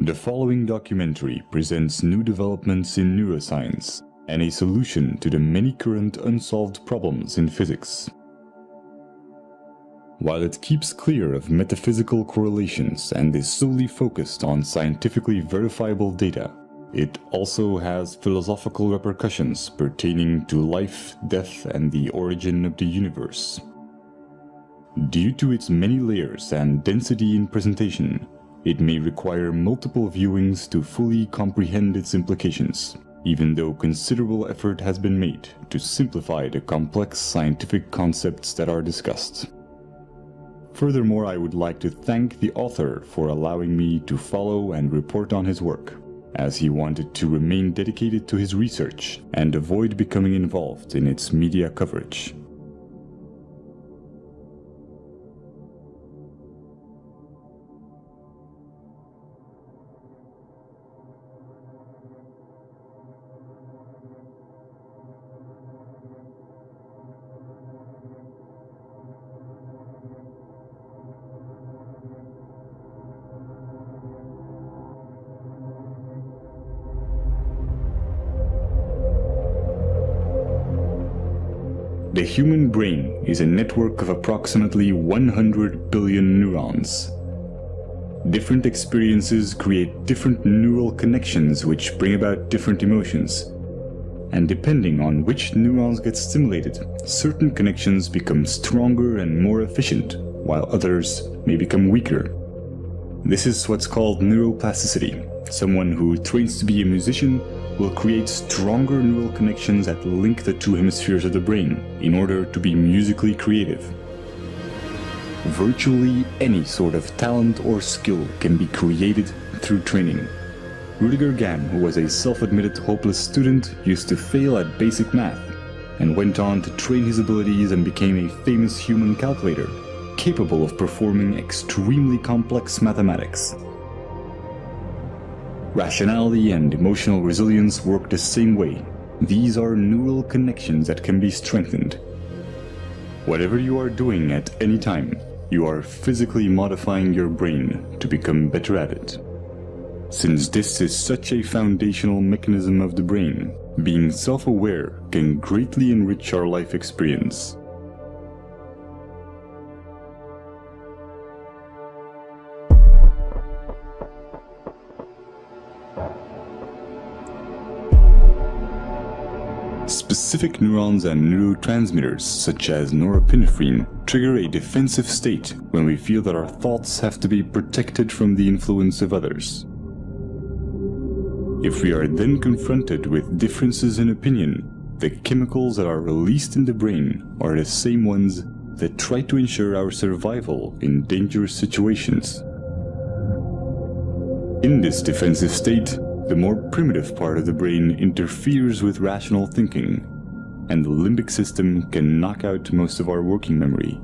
The following documentary presents new developments in neuroscience and a solution to the many current unsolved problems in physics. While it keeps clear of metaphysical correlations and is solely focused on scientifically verifiable data, it also has philosophical repercussions pertaining to life, death, and the origin of the universe. Due to its many layers and density in presentation, it may require multiple viewings to fully comprehend its implications, even though considerable effort has been made to simplify the complex scientific concepts that are discussed. Furthermore, I would like to thank the author for allowing me to follow and report on his work, as he wanted to remain dedicated to his research and avoid becoming involved in its media coverage. The human brain is a network of approximately 100 billion neurons. Different experiences create different neural connections which bring about different emotions. And depending on which neurons get stimulated, certain connections become stronger and more efficient, while others may become weaker. This is what's called neuroplasticity. Someone who trains to be a musician will create stronger neural connections that link the two hemispheres of the brain in order to be musically creative. Virtually any sort of talent or skill can be created through training. Rüdiger Gamm, who was a self-admitted hopeless student, used to fail at basic math and went on to train his abilities and became a famous human calculator, capable of performing extremely complex mathematics. Rationality and emotional resilience work the same way. These are neural connections that can be strengthened. Whatever you are doing at any time, you are physically modifying your brain to become better at it. Since this is such a foundational mechanism of the brain, being self-aware can greatly enrich our life experience. Specific neurons and neurotransmitters, such as norepinephrine, trigger a defensive state when we feel that our thoughts have to be protected from the influence of others. If we are then confronted with differences in opinion, the chemicals that are released in the brain are the same ones that try to ensure our survival in dangerous situations. In this defensive state, the more primitive part of the brain interferes with rational thinking, and the limbic system can knock out most of our working memory,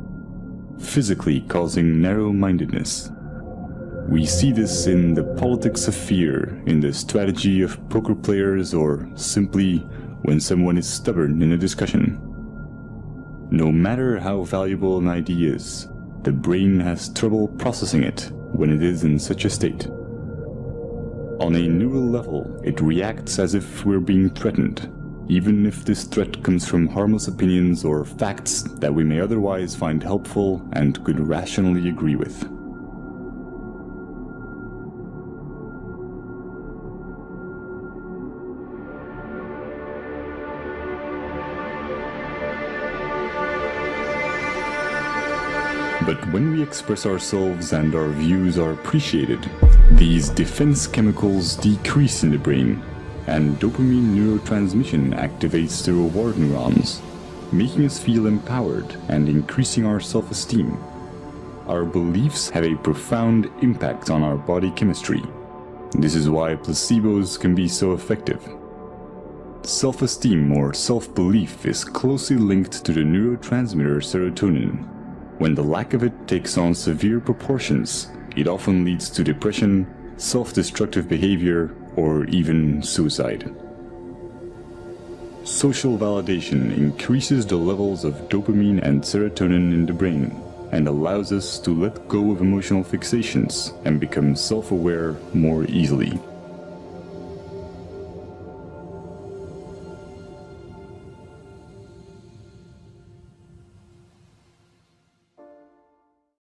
physically causing narrow-mindedness. We see this in the politics of fear, in the strategy of poker players, or simply when someone is stubborn in a discussion. No matter how valuable an idea is, the brain has trouble processing it when it is in such a state. On a neural level, it reacts as if we're being threatened, even if this threat comes from harmless opinions or facts that we may otherwise find helpful and could rationally agree with. But when we express ourselves and our views are appreciated, these defense chemicals decrease in the brain, and dopamine neurotransmission activates the reward neurons, making us feel empowered and increasing our self-esteem. Our beliefs have a profound impact on our body chemistry. This is why placebos can be so effective. Self-esteem or self-belief is closely linked to the neurotransmitter serotonin. When the lack of it takes on severe proportions, it often leads to depression, self-destructive behavior, or even suicide. Social validation increases the levels of dopamine and serotonin in the brain, and allows us to let go of emotional fixations and become self-aware more easily.